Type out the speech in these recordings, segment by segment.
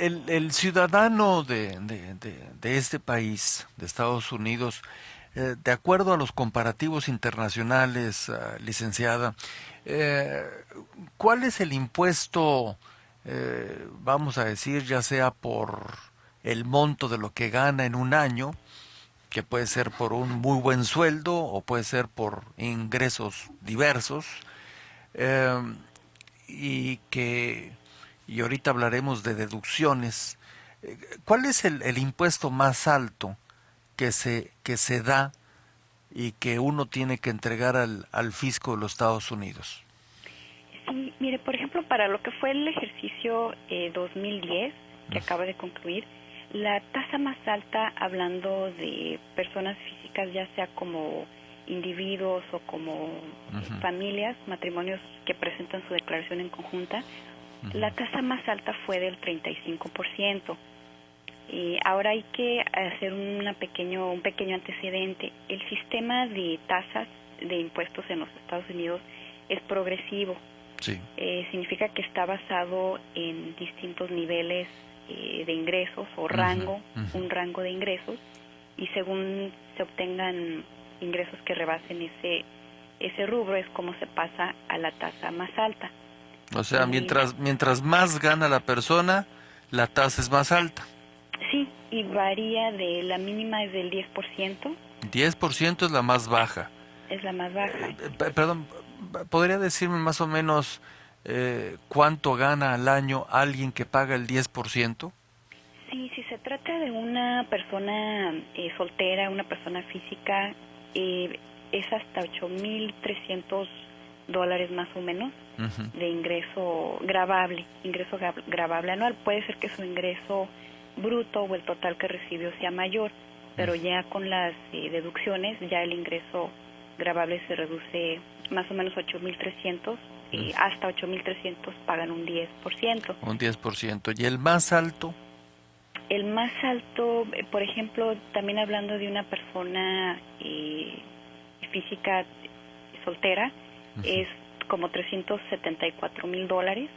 el ciudadano de este país, de Estados Unidos, de acuerdo a los comparativos internacionales, licenciada, eh, ¿cuál es el impuesto, vamos a decir, ya sea por el monto de lo que gana en un año, que puede ser por un muy buen sueldo o puede ser por ingresos diversos, eh, y que, y ahorita hablaremos de deducciones. ¿Cuál es el impuesto más alto que se da y que uno tiene que entregar al fisco de los Estados Unidos? Sí, mire, por ejemplo, para lo que fue el ejercicio 2010, que acaba de concluir, la tasa más alta, hablando de personas físicas, ya sea como individuos o como Ujú, familias, matrimonios que presentan su declaración en conjunta, ujú. la tasa más alta fue del 35%. Y ahora hay que hacer un pequeño antecedente. El sistema de tasas de impuestos en los Estados Unidos es progresivo. Sí. Significa que está basado en distintos niveles de ingresos o Ujú, rango, ujú. un rango de ingresos, y según se obtengan ingresos que rebasen ese rubro es como se pasa a la tasa más alta. O sea, Y mientras más gana la persona, la tasa es más alta. sí, y varía de la mínima es del 10%, 10% es la más baja. es la más baja. Perdón, ¿podría decirme más o menos cuánto gana al año alguien que paga el 10%? Sí, si se trata de una persona soltera, una persona física, es hasta $8,300 más o menos Ujú, de ingreso gravable anual. Puede ser que su ingreso bruto o el total que recibió sea mayor, pero ya con las deducciones, ya el ingreso gravable se reduce más o menos 8,300, ujú. hasta 8,300 pagan un 10%. Un 10%. ¿Y el más alto? El más alto, por ejemplo, también hablando de una persona física soltera, Ujú. es como $374,000.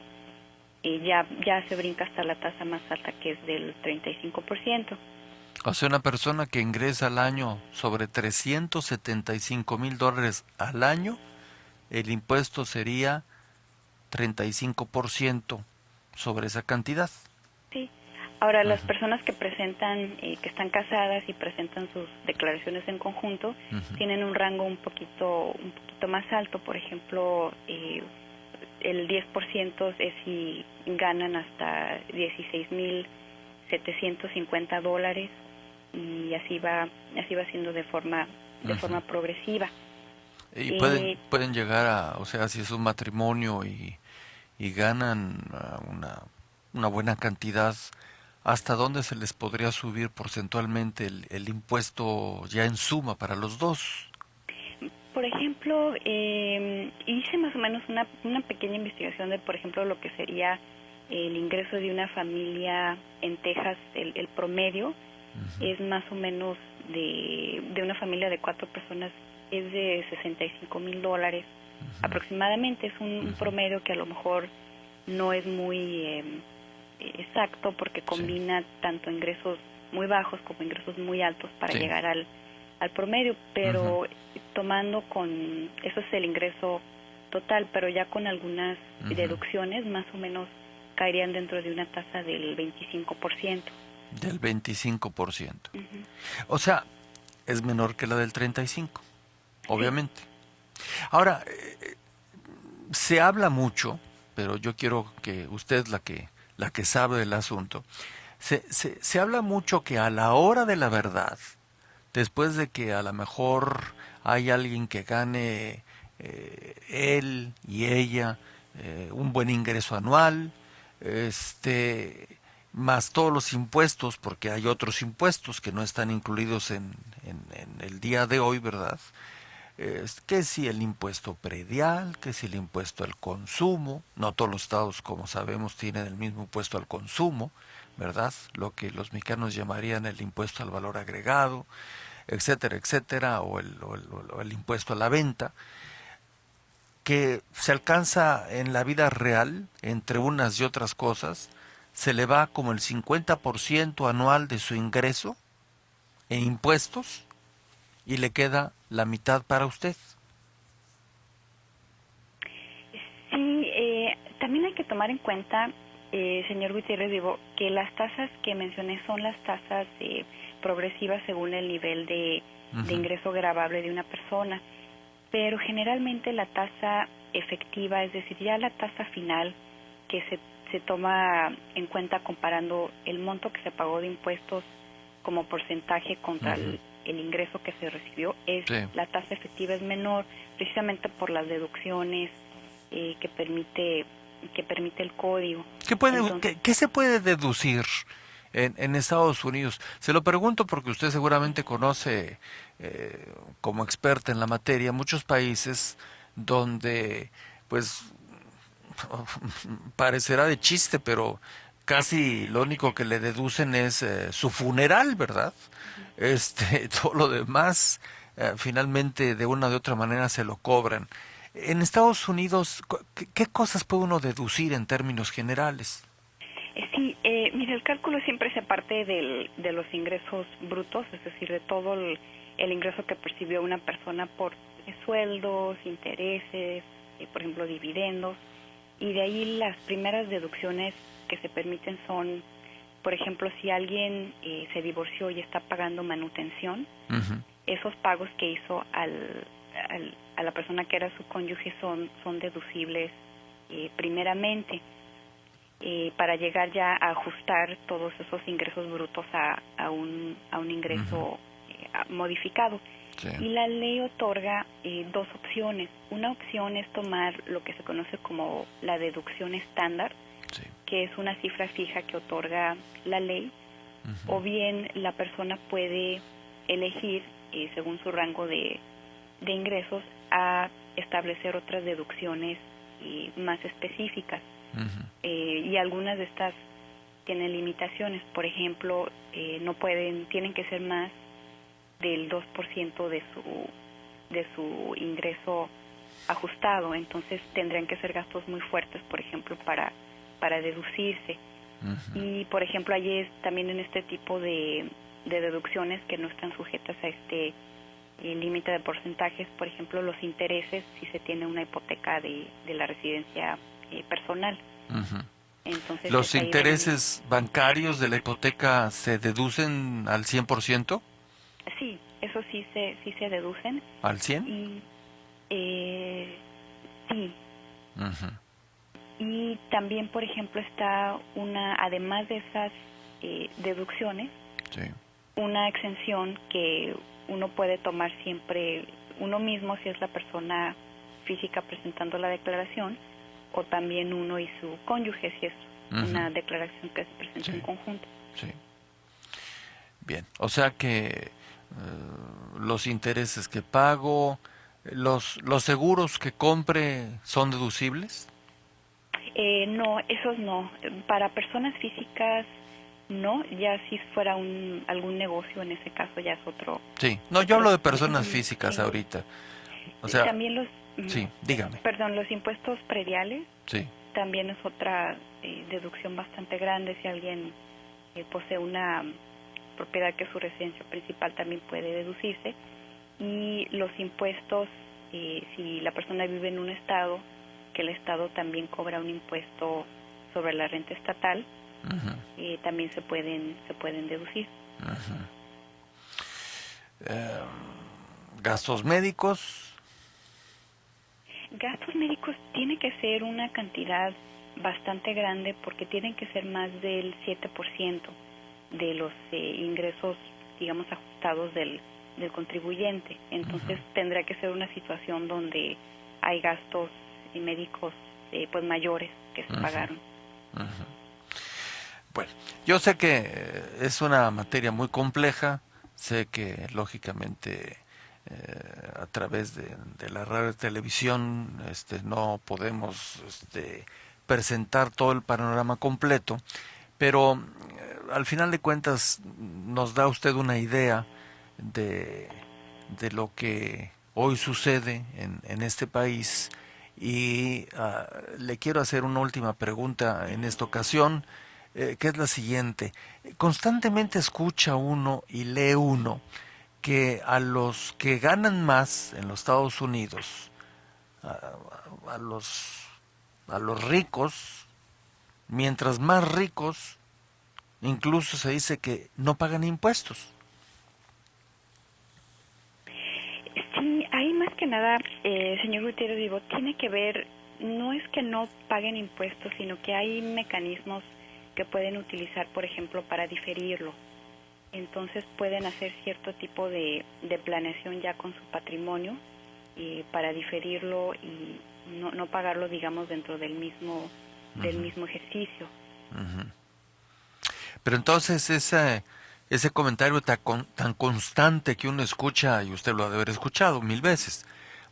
Ya se brinca hasta la tasa más alta, que es del 35%. O sea, una persona que ingresa al año sobre $375,000 al año, el impuesto sería 35% sobre esa cantidad. Sí. Ahora, las Ujú, personas que presentan, que están casadas y presentan sus declaraciones en conjunto, ujú, tienen un rango un poquito más alto. Por ejemplo, el 10% es si ganan hasta $16,750, y así va siendo de ujú. forma progresiva. Y Eh, pueden llegar a, o sea, si es un matrimonio y ganan una buena cantidad, ¿hasta dónde se les podría subir porcentualmente el impuesto ya en suma para los dos? por ejemplo, hice más o menos una pequeña investigación de, por ejemplo, lo que sería el ingreso de una familia en Texas. El promedio es más o menos de una familia de 4 personas, es de $65,000 aproximadamente. Es un promedio que a lo mejor no es muy exacto, porque Sí. combina tanto ingresos muy bajos como ingresos muy altos para Sí. llegar al promedio, Ujú, pero tomando eso es el ingreso total, pero ya con algunas ujú. deducciones más o menos caerían dentro de una tasa del 25%. Del 25%. Ujú. O sea, es menor que la del 35%, Sí. obviamente. Ahora, se habla mucho, pero yo quiero que usted, la que sabe del asunto, se habla mucho que a la hora de la verdad, después de que a lo mejor hay alguien que gane él y ella un buen ingreso anual, más todos los impuestos, porque hay otros impuestos que no están incluidos en el día de hoy, ¿verdad? Que si el impuesto predial, que si el impuesto al consumo, no todos los estados, como sabemos, tienen el mismo impuesto al consumo, ¿verdad? Lo que los mexicanos llamarían el impuesto al valor agregado, etcétera, etcétera, o el impuesto a la venta, que se alcanza en la vida real, entre unas y otras cosas, se le va como el 50% anual de su ingreso en impuestos y le queda la mitad para usted. Sí, también hay que tomar en cuenta, señor Gutiérrez, digo, que las tasas que mencioné son las tasas progresivas según el nivel de ingreso gravable de una persona, pero generalmente la tasa efectiva, es decir, ya la tasa final que se toma en cuenta comparando el monto que se pagó de impuestos como porcentaje contra el ingreso que se recibió, Sí. la tasa efectiva es menor precisamente por las deducciones que permite el código. Entonces, ¿Qué se puede deducir en Estados Unidos? Se lo pregunto porque usted seguramente conoce, como experta en la materia, muchos países donde, pues, parecerá de chiste, pero casi lo único que le deducen es su funeral, ¿verdad? Todo lo demás, finalmente, de una u otra manera se lo cobran. En Estados Unidos, ¿qué cosas puede uno deducir en términos generales? sí, mire, el cálculo siempre se parte de los ingresos brutos, es decir, de todo el ingreso que percibió una persona por sueldos, intereses, por ejemplo, dividendos, y de ahí las primeras deducciones que se permiten son, por ejemplo, si alguien se divorció y está pagando manutención, esos pagos que hizo a la persona que era su cónyuge son deducibles primeramente, para llegar ya a ajustar todos esos ingresos brutos a un ingreso modificado. Sí. Y la ley otorga dos opciones. Una opción es tomar lo que se conoce como la deducción estándar, Sí. que es una cifra fija que otorga la ley, o bien la persona puede elegir, según su rango de ingresos, a establecer otras deducciones más específicas. Y algunas de estas tienen limitaciones. Por ejemplo, tienen que ser más del 2% de su ingreso ajustado, entonces tendrían que ser gastos muy fuertes, por ejemplo, para deducirse. Y, por ejemplo, allí también en este tipo de deducciones que no están sujetas a este límite de porcentajes, por ejemplo, los intereses si se tiene una hipoteca de la residencia personal. Entonces, ¿Los es ahí donde... intereses bancarios de la hipoteca se deducen al 100%? Sí, eso sí se deducen. ¿Al 100? Y sí. Y también, por ejemplo, está además de esas deducciones, Sí. una exención que uno puede tomar siempre uno mismo si es la persona física presentando la declaración, o también uno y su cónyuge si es una declaración que se presenta en conjunto. Sí. Bien, o sea que los intereses que pago, los seguros que compre son deducibles. No, esos no. Para personas físicas no, ya si fuera algún negocio, en ese caso ya es otro. Sí, no, yo hablo de personas Sí. físicas ahorita. O sea, También sí, dígame. perdón, los impuestos prediales Sí. también es otra deducción bastante grande. Si alguien posee una propiedad que es su residencia principal, también puede deducirse. Y los impuestos, si la persona vive en un estado, que el estado también cobra un impuesto sobre la renta estatal, también se pueden deducir. Gastos médicos. Gastos médicos tiene que ser una cantidad bastante grande, porque tienen que ser más del 7% de los ingresos, digamos, ajustados del contribuyente. Entonces tendrá que ser una situación donde hay gastos médicos pues mayores que se pagaron. Bueno, yo sé que es una materia muy compleja, sé que lógicamente a través de la radio y televisión no podemos presentar todo el panorama completo, pero al final de cuentas nos da usted una idea de, de lo que hoy sucede en este país y le quiero hacer una última pregunta en esta ocasión. que es la siguiente. Constantemente escucha uno y lee uno que a los que ganan más en los Estados Unidos, a, a los, a los ricos, mientras más ricos, incluso se dice que no pagan impuestos. Sí, ahí más que nada, señor Gutiérrez Vivo, tiene que ver, no es que no paguen impuestos, sino que hay mecanismos que pueden utilizar, por ejemplo, para diferirlo. Entonces pueden hacer cierto tipo de planeación ya con su patrimonio para diferirlo y no pagarlo, digamos, dentro del mismo ejercicio. Ujú. Pero entonces ese comentario tan constante que uno escucha, y usted lo ha de haber escuchado mil veces,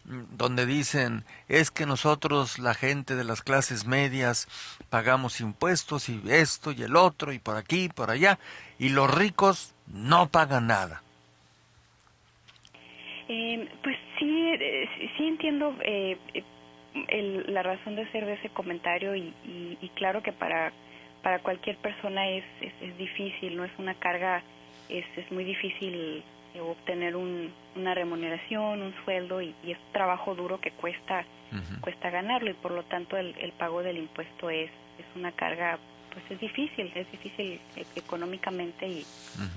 donde dicen, es que nosotros, la gente de las clases medias, pagamos impuestos y esto y el otro y por aquí y por allá, y los ricos no pagan nada. Pues sí, sí entiendo la razón de ser de ese comentario y claro que para cualquier persona es difícil, no es una carga, es muy difícil obtener una remuneración, un sueldo y es trabajo duro que Ujú, cuesta ganarlo y por lo tanto el pago del impuesto es una carga, pues es difícil económicamente y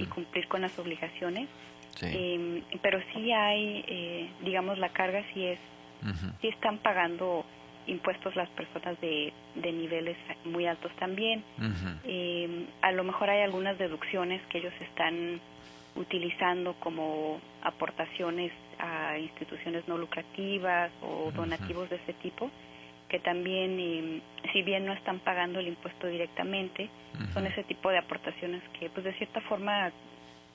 ujú, cumplir con las obligaciones. sí, Pero sí hay, digamos, la carga ujú, sí están pagando impuestos las personas de niveles muy altos también. ujú, A lo mejor hay algunas deducciones que ellos están utilizando como aportaciones a instituciones no lucrativas o ujú, donativos de ese tipo, que también, si bien no están pagando el impuesto directamente, son ujú, ese tipo de aportaciones que, pues, de cierta forma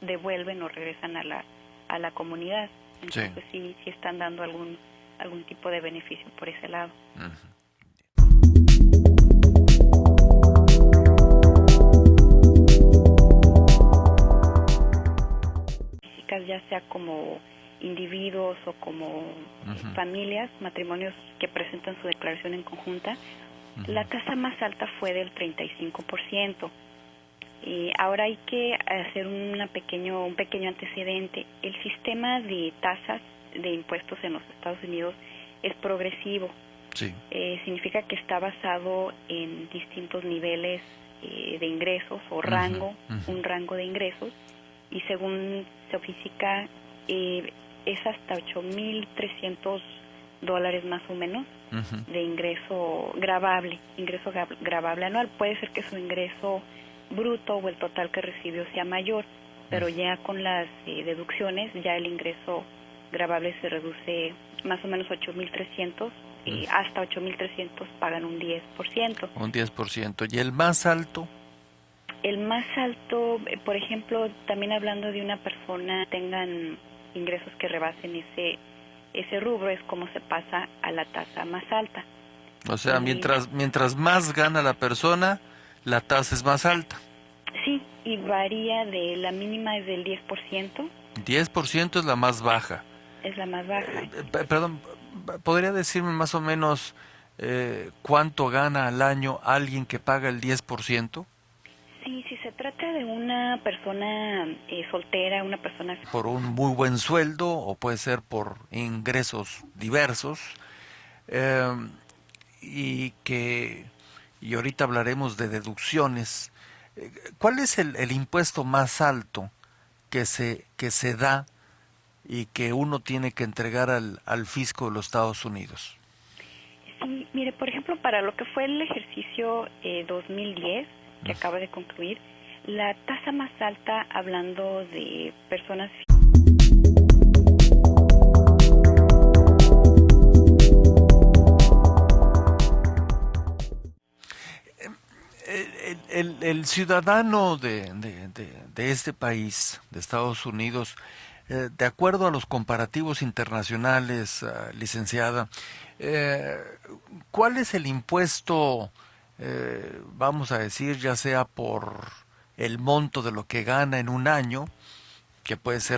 devuelven o regresan a la comunidad. sí, Entonces sí están dando algún tipo de beneficio por ese lado. ujú. Físicas, ya sea como individuos o como Ujú, familias, matrimonios que presentan su declaración en conjunta, ujú. la tasa más alta fue del 35%. Ahora hay que hacer un pequeño antecedente. El sistema de tasas de impuestos en los Estados Unidos es progresivo. Sí, Significa que está basado en distintos niveles de ingresos o ujú, un ujú, rango de ingresos, y según Sofísica es hasta $8,300 más o menos ujú, de ingreso gravable anual. Puede ser que su ingreso bruto o el total que recibió sea mayor, pero ya con las deducciones ya el ingreso gravable se reduce más o menos 8,300, ujú. hasta 8,300 pagan un 10%. Un 10%. ¿Y el más alto? El más alto, por ejemplo, también hablando de una persona tengan ingresos que rebasen ese rubro, es como se pasa a la tasa más alta. O sea, Y mientras más gana la persona, la tasa es más alta. sí, y varía de la mínima es del 10%, 10% es la más baja. es la más baja. Perdón, ¿podría decirme más o menos cuánto gana al año alguien que paga el 10%? Sí, si se trata de una persona soltera, una persona... Por un muy buen sueldo o puede ser por ingresos diversos. eh, y que, y ahorita hablaremos de deducciones. ¿Cuál es el impuesto más alto que se da y que uno tiene que entregar al fisco de los Estados Unidos? Sí, mire, por ejemplo, para lo que fue el ejercicio 2010, que acaba de concluir, la tasa más alta, hablando de personas... El ciudadano de este país, de Estados Unidos, de acuerdo a los comparativos internacionales, licenciada, eh, ¿cuál es el impuesto, vamos a decir, ya sea por el monto de lo que gana en un año, que puede ser